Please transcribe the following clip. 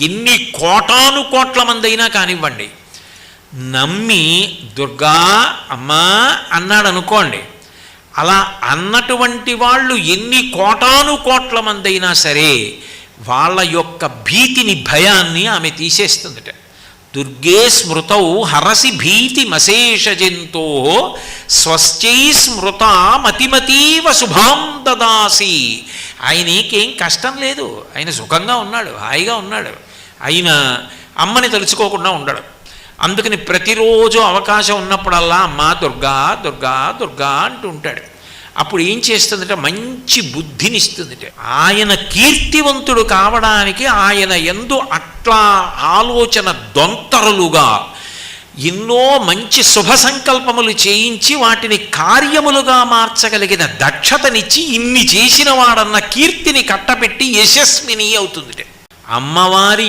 ఎన్ని కోటాను కోట్ల మంది అయినా కానివ్వండి, నమ్మి దుర్గా అమ్మా అన్నాడు అనుకోండి, అలా అన్నటువంటి వాళ్ళు ఎన్ని కోటాను కోట్ల మంది అయినా సరే వాళ్ళ యొక్క భీతిని, భయాన్ని ఆమె తీసేస్తుందట. దుర్గే స్మృతౌ హరసి భీతి మశేష జంతో స్వశ్చై స్మృత మతిమతీవ శుభాం దదాసి. ఆయనకేం కష్టం లేదు, ఆయన సుఖంగా ఉన్నాడు, హాయిగా ఉన్నాడు. ఆయన అమ్మని తలుచుకోకుండా ఉండడు. అందుకని ప్రతిరోజు అవకాశం ఉన్నప్పుడల్లా అమ్మా దుర్గా దుర్గా దుర్గా అంటూ ఉంటాడు. అప్పుడు ఏం చేస్తుందట, మంచి బుద్ధినిస్తుందట. ఆయన కీర్తివంతుడు కావడానికి ఆయన యందు అట్లా ఆలోచన దొంతరులుగా ఎన్నో మంచి శుభ సంకల్పములు చేయించి వాటిని కార్యములుగా మార్చగలిగిన దక్షతనిచ్చి ఇన్ని చేసిన వాడన్న కీర్తిని కట్టబెట్టి యశస్విని అవుతుందిట. అమ్మవారి